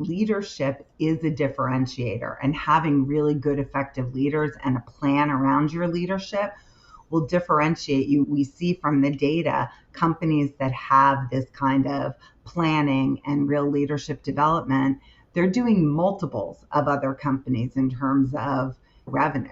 Leadership is a differentiator, and having really good, effective leaders and a plan around your leadership will differentiate you. We see from the data companies that have this kind of planning and real leadership development, they're doing multiples of other companies in terms of revenue.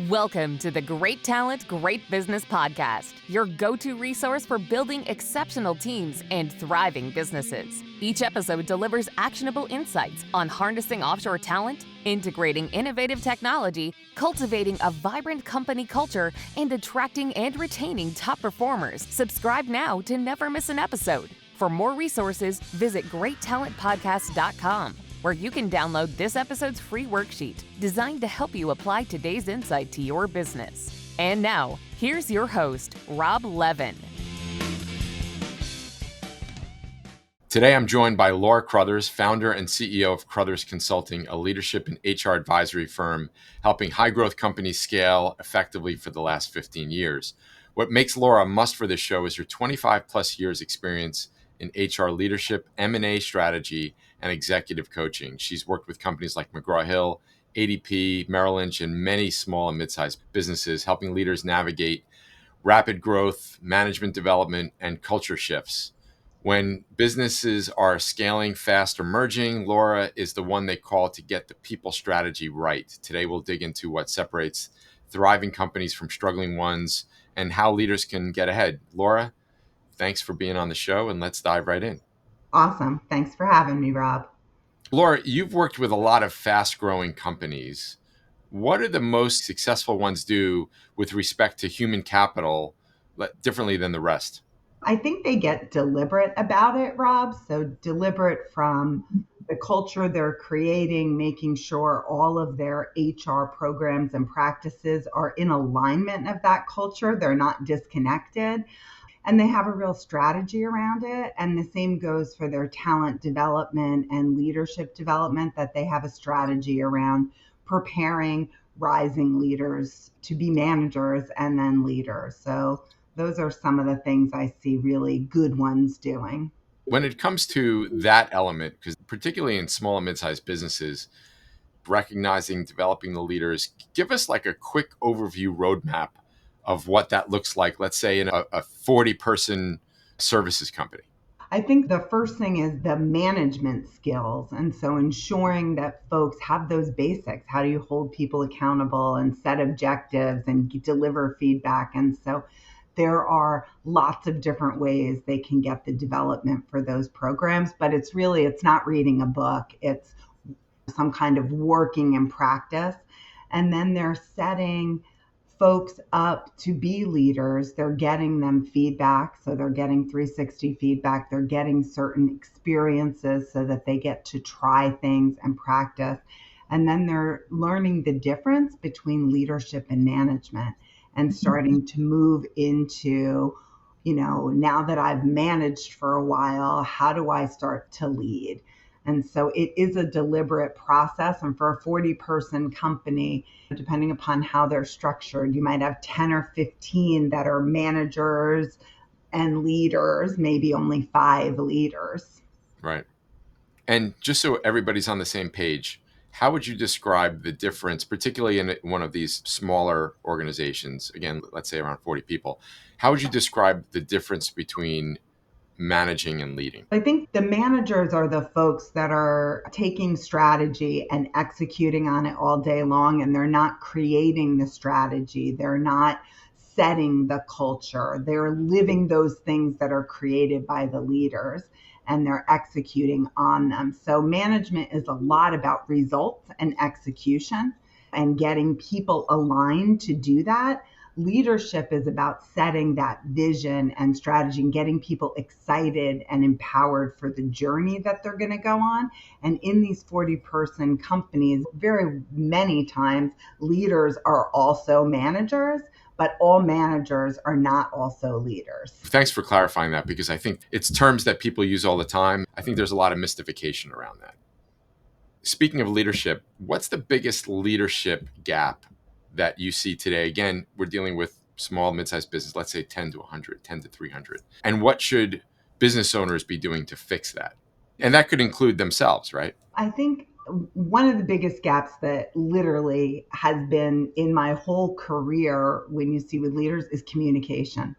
Welcome to the Great Talent, Great Business Podcast, your go-to resource for building exceptional teams and thriving businesses. Each episode delivers actionable insights on harnessing offshore talent, integrating innovative technology, cultivating a vibrant company culture, and attracting and retaining top performers. Subscribe now to never miss an episode. For more resources, visit greattalentpodcast.com. where you can download this episode's free worksheet designed to help you apply today's insight to your business. And now, here's your host, Rob Levin. Today, I'm joined by Laura Crothers, founder and CEO of Crothers Consulting, a leadership and HR advisory firm helping high-growth companies scale effectively for the last 15 years. What makes Laura a must for this show is her 25-plus years experience in HR leadership, M&A strategy, and executive coaching. She's worked with companies like McGraw-Hill, ADP, Merrill Lynch, and many small and mid-sized businesses, helping leaders navigate rapid growth, management development, and culture shifts. When businesses are scaling fast or merging, Laura is the one they call to get the people strategy right. Today, we'll dig into what separates thriving companies from struggling ones and how leaders can get ahead. Laura, thanks for being on the show, and let's dive right in. Awesome. Thanks for having me, Rob. Laura, you've worked with a lot of fast-growing companies. What do the most successful ones do with respect to human capital differently than the rest? I think they get deliberate about it, Rob. So deliberate from the culture they're creating, making sure all of their HR programs and practices are in alignment of that culture. They're not disconnected. And they have a real strategy around it. And the same goes for their talent development and leadership development, that they have a strategy around preparing rising leaders to be managers and then leaders. So those are some of the things I see really good ones doing. When it comes to that element, because particularly in small and mid-sized businesses, recognizing, developing the leaders, give us like a quick overview roadmap of what that looks like, let's say in a 40-person services company. I think the first thing is the management skills. And so ensuring that folks have those basics. How do you hold people accountable and set objectives and deliver feedback? And so there are lots of different ways they can get the development for those programs, but it's not reading a book. It's some kind of working in practice. And then they're setting folks up to be leaders. They're getting them feedback. So they're getting 360 feedback. They're getting certain experiences so that they get to try things and practice. And then they're learning the difference between leadership and management and starting to move into, now that I've managed for a while, how do I start to lead? And so it is a deliberate process. And for a 40-person company, depending upon how they're structured, you might have 10 or 15 that are managers and leaders, maybe only 5 leaders. Right. And just so everybody's on the same page, how would you describe the difference, particularly in one of these smaller organizations, again, let's say around 40 people, how would you describe the difference between managing and leading? I think the managers are the folks that are taking strategy and executing on it all day long, and they're not creating the strategy. They're not setting the culture. They're living those things that are created by the leaders, and they're executing on them. So management is a lot about results and execution and getting people aligned to do that. Leadership is about setting that vision and strategy and getting people excited and empowered for the journey that they're going to go on. And in these 40-person companies, very many times, leaders are also managers, but all managers are not also leaders. Thanks for clarifying that, because I think it's terms that people use all the time. I think there's a lot of mystification around that. Speaking of leadership, what's the biggest leadership gap that you see today? Again, we're dealing with small, mid-sized business, let's say 10 to 100, 10 to 300. And what should business owners be doing to fix that? And that could include themselves, right? I think one of the biggest gaps that literally has been in my whole career when you see with leaders is communication,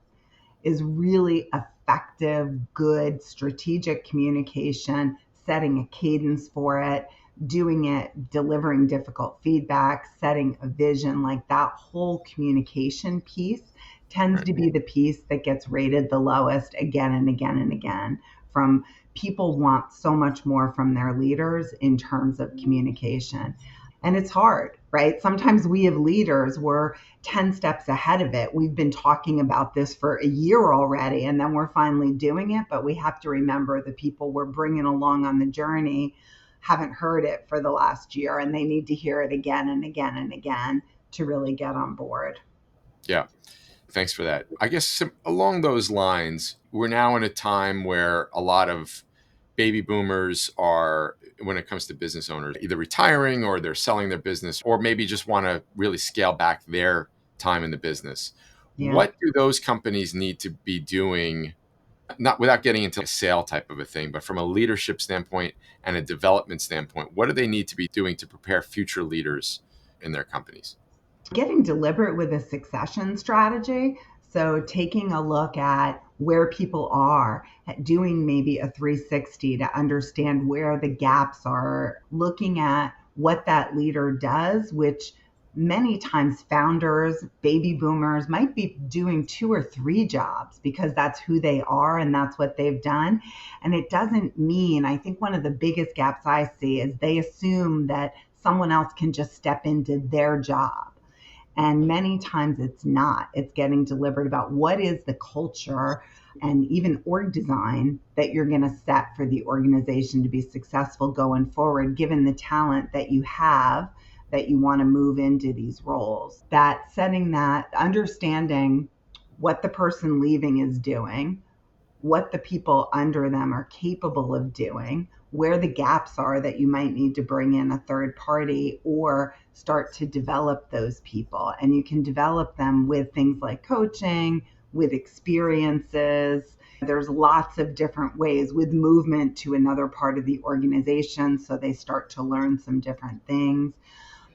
is really effective, good, strategic communication, setting a cadence for it, doing it, delivering difficult feedback, setting a vision. Like that whole communication piece tends Right. to be the piece that gets rated the lowest again and again and again. From people want so much more from their leaders in terms of communication. And it's hard, right? Sometimes we have leaders, we're 10 steps ahead of it. We've been talking about this for a year already, and then we're finally doing it. But we have to remember the people we're bringing along on the journey haven't heard it for the last year, and they need to hear it again and again and again to really get on board. Yeah. Thanks for that. I guess along those lines, we're now in a time where a lot of baby boomers are, when it comes to business owners, either retiring or they're selling their business, or maybe just want to really scale back their time in the business. Yeah. What do those companies need to be doing, not without getting into a sale type of a thing, but from a leadership standpoint and a development standpoint? What do they need to be doing to prepare future leaders in their companies? Getting deliberate with a succession strategy. So taking a look at where people are, at doing maybe a 360 to understand where the gaps are, looking at what that leader does, which many times founders, baby boomers might be doing 2 or 3 jobs because that's who they are and that's what they've done. And it doesn't mean, I think one of the biggest gaps I see is they assume that someone else can just step into their job. And many times it's not. It's getting deliberate about what is the culture and even org design that you're going to set for the organization to be successful going forward, given the talent that you have that you want to move into these roles. That setting that, understanding what the person leaving is doing, what the people under them are capable of doing, where the gaps are that you might need to bring in a third party or start to develop those people. And you can develop them with things like coaching, with experiences. There's lots of different ways with movement to another part of the organization so they start to learn some different things.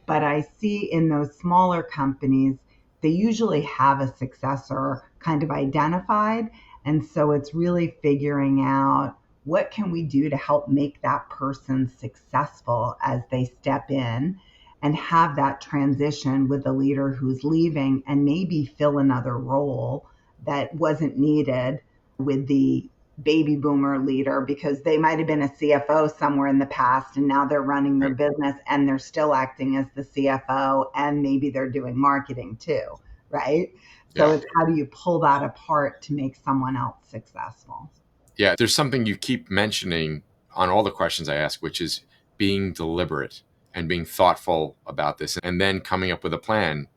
But I see in those smaller companies, they usually have a successor kind of identified. And so it's really figuring out what can we do to help make that person successful as they step in and have that transition with the leader who's leaving and maybe fill another role that wasn't needed with the baby boomer leader because they might have been a CFO somewhere in the past and now they're running their Right. business and they're still acting as the CFO and maybe they're doing marketing too, right? So Yeah. it's how do you pull that apart to make someone else successful? Yeah. There's something you keep mentioning on all the questions I ask, which is being deliberate and being thoughtful about this and then coming up with a plan.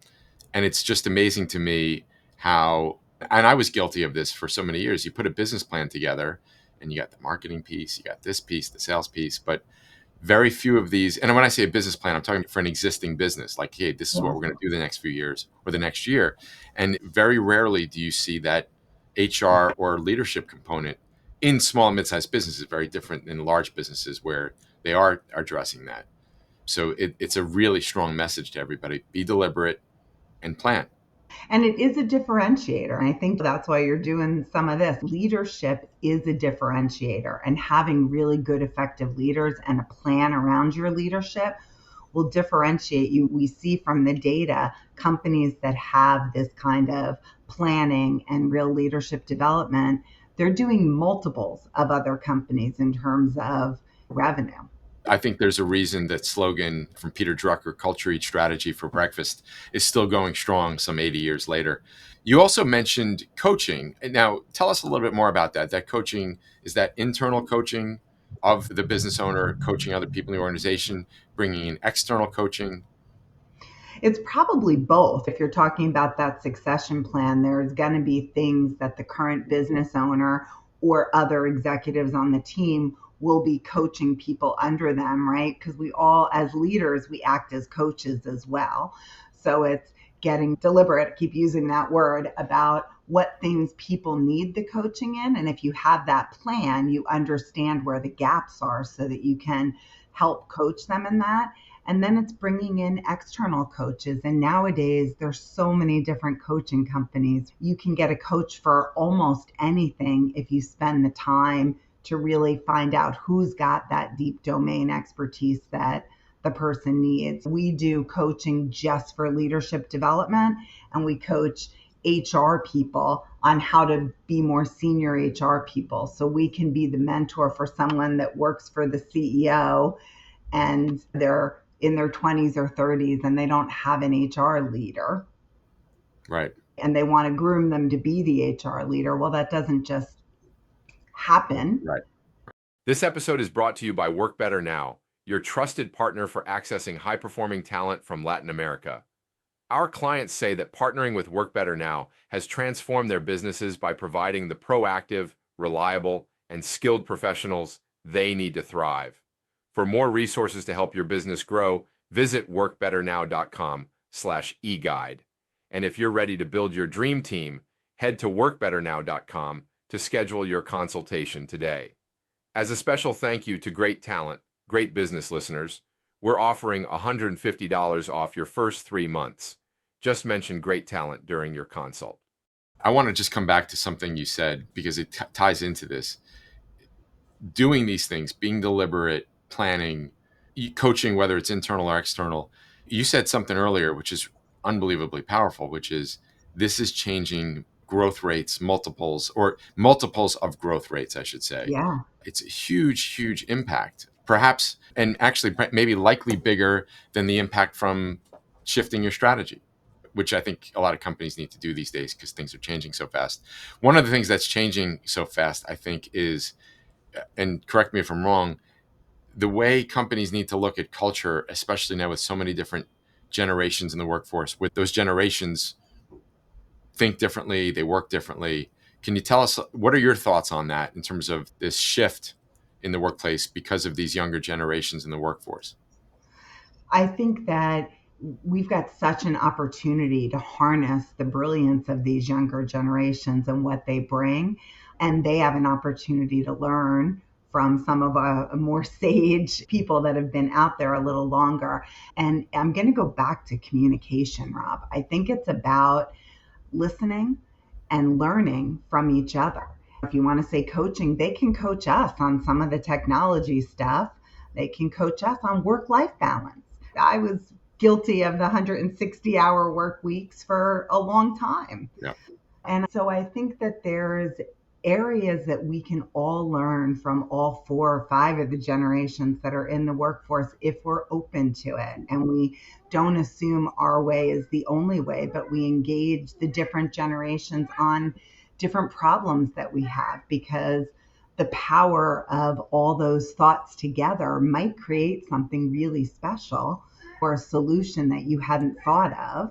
And it's just amazing to me how, and I was guilty of this for so many years. You put a business plan together and you got the marketing piece, you got this piece, the sales piece, but very few of these. And when I say a business plan, I'm talking for an existing business, like, hey, this is what Yeah. we're going to do the next few years or the next year. And very rarely do you see that HR or leadership component in small and mid-sized businesses, very different than large businesses where they are addressing that. So it's a really strong message to everybody. Be deliberate and plan. And it is a differentiator. And I think that's why you're doing some of this. Leadership is a differentiator, and having really good, effective leaders and a plan around your leadership will differentiate you. We see from the data companies that have this kind of planning and real leadership development, they're doing multiples of other companies in terms of revenue. I think there's a reason that slogan from Peter Drucker, culture eats strategy for breakfast, is still going strong some 80 years later. You also mentioned coaching. Now, tell us a little bit more about that. That coaching, is that internal coaching of the business owner, coaching other people in the organization, bringing in external coaching? It's probably both. If you're talking about that succession plan, there's going to be things that the current business owner or other executives on the team will be coaching people under them, right? Because we all, as leaders, we act as coaches as well. So it's getting deliberate, I keep using that word, about what things people need the coaching in. And if you have that plan, you understand where the gaps are so that you can help coach them in that. And then it's bringing in external coaches. And nowadays, there's so many different coaching companies. You can get a coach for almost anything if you spend the time to really find out who's got that deep domain expertise that the person needs. We do coaching just for leadership development, and we coach HR people on how to be more senior HR people. So we can be the mentor for someone that works for the CEO and they're in their 20s or 30s and they don't have an HR leader. Right. And they want to groom them to be the HR leader. Well, that doesn't just happen. Right. This episode is brought to you by Work Better Now, your trusted partner for accessing high-performing talent from Latin America. Our clients say that partnering with Work Better Now has transformed their businesses by providing the proactive, reliable, and skilled professionals they need to thrive. For more resources to help your business grow, visit workbetternow.com/eguide. And if you're ready to build your dream team, head to workbetternow.com to schedule your consultation today. As a special thank you to great talent, great business listeners, we're offering $150 off your first 3 months. Just mention great talent during your consult. I want to just come back to something you said because it ties into this. Doing these things, being deliberate, planning, coaching, whether it's internal or external. You said something earlier, which is unbelievably powerful, which is this is changing growth rates, multiples of growth rates, I should say. Yeah. It's a huge, huge impact, perhaps, and actually maybe likely bigger than the impact from shifting your strategy, which I think a lot of companies need to do these days because things are changing so fast. One of the things that's changing so fast, I think, is, and correct me if I'm wrong, the way companies need to look at culture, especially now with so many different generations in the workforce, with those generations think differently, they work differently. Can you tell us, what are your thoughts on that in terms of this shift in the workplace because of these younger generations in the workforce? I think that we've got such an opportunity to harness the brilliance of these younger generations and what they bring. And they have an opportunity to learn from some of a more sage people that have been out there a little longer. And I'm going to go back to communication, Rob. I think it's about listening and learning from each other. If you want to say coaching, they can coach us on some of the technology stuff. They can coach us on work-life balance. I was guilty of the 160-hour work weeks for a long time. Yeah. And so I think that there's areas that we can all learn from all 4 or 5 of the generations that are in the workforce if we're open to it. And we don't assume our way is the only way, but we engage the different generations on different problems that we have, because the power of all those thoughts together might create something really special or a solution that you hadn't thought of.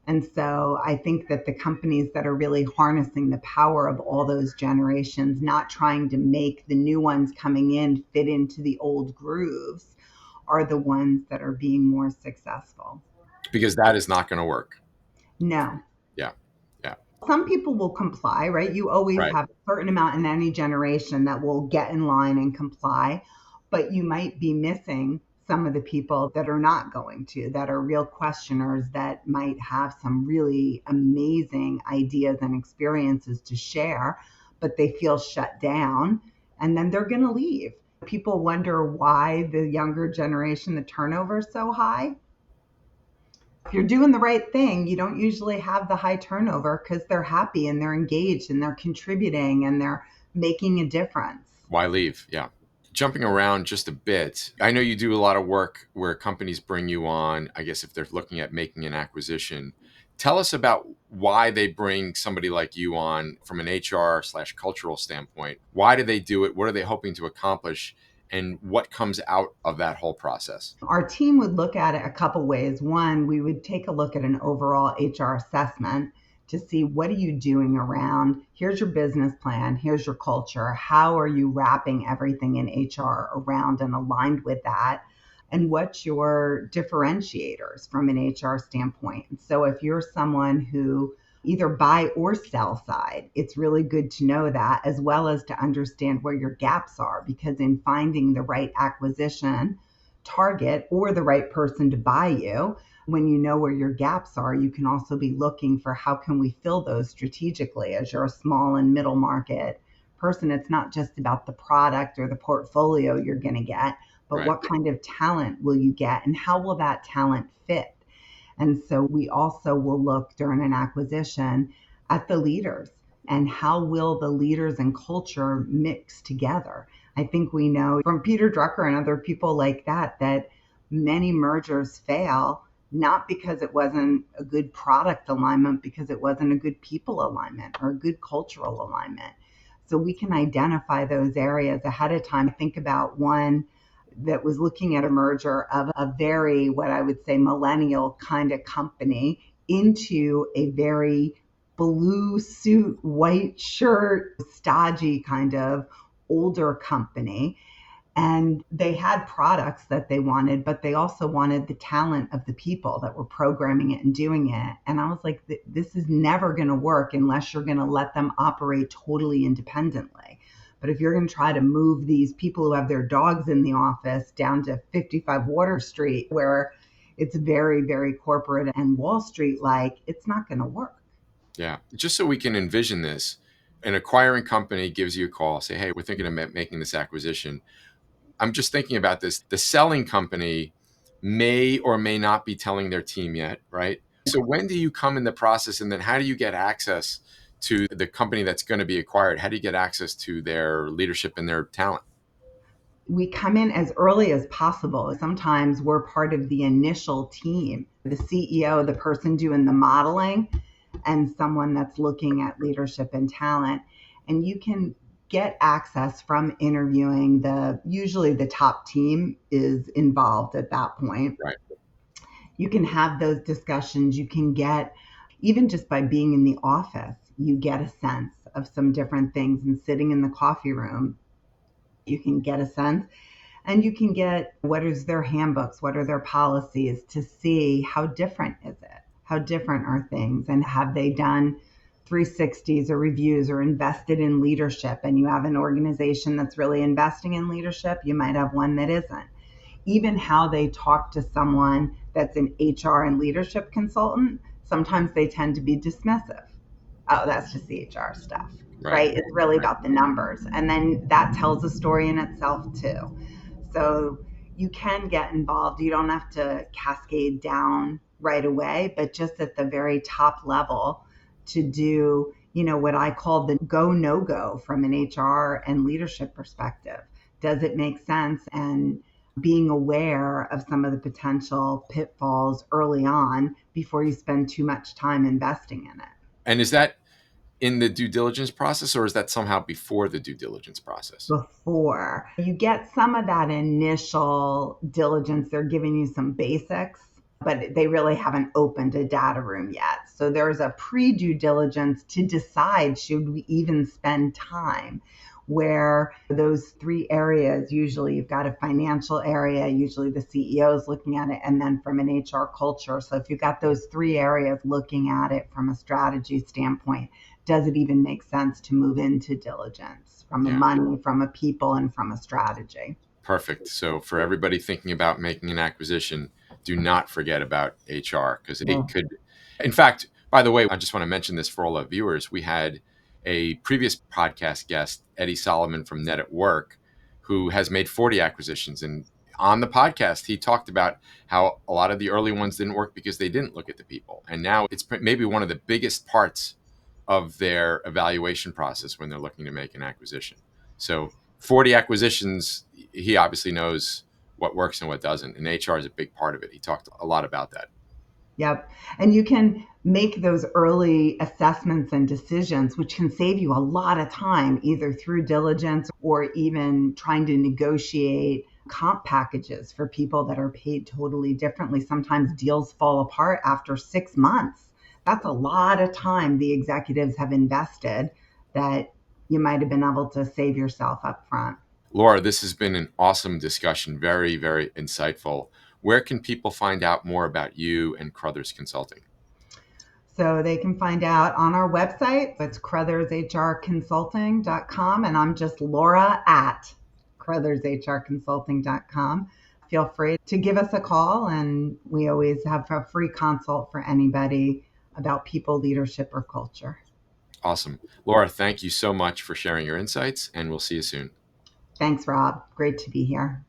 And so I think that the companies that are really harnessing the power of all those generations, not trying to make the new ones coming in fit into the old grooves, are the ones that are being more successful. Because that is not going to work. No. Yeah. Yeah. Some people will comply, right? You always Right. have a certain amount in any generation that will get in line and comply, but you might be missing some of the people that are not going to, that are real questioners, that might have some really amazing ideas and experiences to share, but they feel shut down, and then they're going to leave. People wonder why the younger generation, the turnover is so high. If you're doing the right thing, you don't usually have the high turnover because they're happy and they're engaged and they're contributing and they're making a difference. Why leave? Yeah. Jumping around just a bit, I know you do a lot of work where companies bring you on, I guess if they're looking at making an acquisition. Tell us about why they bring somebody like you on from an HR/cultural standpoint. Why do they do it? What are they hoping to accomplish? And what comes out of that whole process? Our team would look at it a couple ways. One, we would take a look at an overall HR assessment to see, what are you doing around, here's your business plan, here's your culture, how are you wrapping everything in HR around and aligned with that, and what's your differentiators from an HR standpoint. So if you're someone who either buy or sell side. It's really good to know that, as well as to understand where your gaps are, because in finding the right acquisition target or the right person to buy you, when you know where your gaps are, you can also be looking for how can we fill those strategically. As you're a small and middle market person, it's not just about the product or the portfolio you're going to get, but Right. what kind of talent will you get and how will that talent fit? And so we also will look during an acquisition at the leaders and how will the leaders and culture mix together. I think we know from Peter Drucker and other people like that, that many mergers fail not because it wasn't a good product alignment, because it wasn't a good people alignment or a good cultural alignment. So we can identify those areas ahead of time. Think about one that was looking at a merger of a very, what I would say, millennial kind of company into a very blue suit, white shirt, stodgy kind of older company. And they had products that they wanted, but they also wanted the talent of the people that were programming it and doing it. And I was like, this is never going to work unless you're going to let them operate totally independently. But if you're going to try to move these people who have their dogs in the office down to 55 Water Street, where it's very, very corporate and Wall Street like, it's not going to work. Yeah. Just so we can envision this, an acquiring company gives you a call, say, hey, we're thinking of making this acquisition. I'm just thinking about this. The selling company may or may not be telling their team yet, right? So when do you come in the process, and then how do you get access to the company that's going to be acquired? How do you get access to their leadership and their talent? We come in as early as possible. Sometimes we're part of the initial team, the CEO, the person doing the modeling, and someone that's looking at leadership and talent. And you can get access from interviewing usually the top team is involved at that point. Right. You can have those discussions. You can get, even just by being in the office, you get a sense of some different things, and sitting in the coffee room, you can get a sense. And you can get what is their handbooks, what are their policies, to see how different is it? How different are things? And have they done 360s or reviews or invested in leadership? And you have an organization that's really investing in leadership, you might have one that isn't. Even how they talk to someone that's an HR and leadership consultant, sometimes they tend to be dismissive. Oh, that's just the HR stuff, right? It's really about the numbers. And then that tells a story in itself too. So you can get involved. You don't have to cascade down right away, but just at the very top level to do, what I call the go, no go from an HR and leadership perspective. Does it make sense? And being aware of some of the potential pitfalls early on before you spend too much time investing in it. And is that in the due diligence process, or is that somehow before the due diligence process? Before you get some of that initial diligence, they're giving you some basics, but they really haven't opened a data room yet. So there's a pre-due diligence to decide, should we even spend time, where those three areas, usually you've got a financial area, usually the CEO is looking at it, and then from an HR culture. So if you've got those three areas looking at it from a strategy standpoint, does it even make sense to move into diligence from a money, from a people, and from a strategy? Perfect. So for everybody thinking about making an acquisition, do not forget about HR, because it could, in fact, by the way, I just want to mention this for all our viewers. We had a previous podcast guest, Eddie Solomon from Net at Work, who has made 40 acquisitions. And on the podcast, he talked about how a lot of the early ones didn't work because they didn't look at the people. And now it's maybe one of the biggest parts of their evaluation process when they're looking to make an acquisition. So 40 acquisitions, he obviously knows what works and what doesn't. And HR is a big part of it. He talked a lot about that. Yep. And you can make those early assessments and decisions, which can save you a lot of time, either through diligence or even trying to negotiate comp packages for people that are paid totally differently. Sometimes deals fall apart after 6 months. That's a lot of time the executives have invested that you might have been able to save yourself up front. Laura, this has been an awesome discussion. Very, very insightful. Where can people find out more about you and Crothers Consulting? So they can find out on our website. It's crothershrconsulting.com, and I'm just Laura at crothershrconsulting.com. Feel free to give us a call, and we always have a free consult for anybody about people, leadership, or culture. Awesome. Laura, thank you so much for sharing your insights, and we'll see you soon. Thanks, Rob. Great to be here.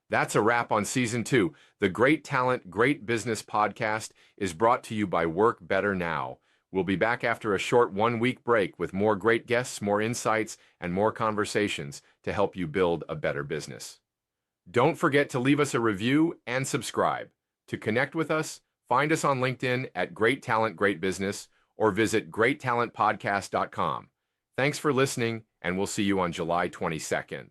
That's a wrap on Season 2. The Great Talent, Great Business podcast is brought to you by Work Better Now. We'll be back after a short 1-week break with more great guests, more insights, and more conversations to help you build a better business. Don't forget to leave us a review and subscribe. To connect with us, find us on LinkedIn at Great Talent, Great Business, or visit greattalentpodcast.com. Thanks for listening, and we'll see you on July 22nd.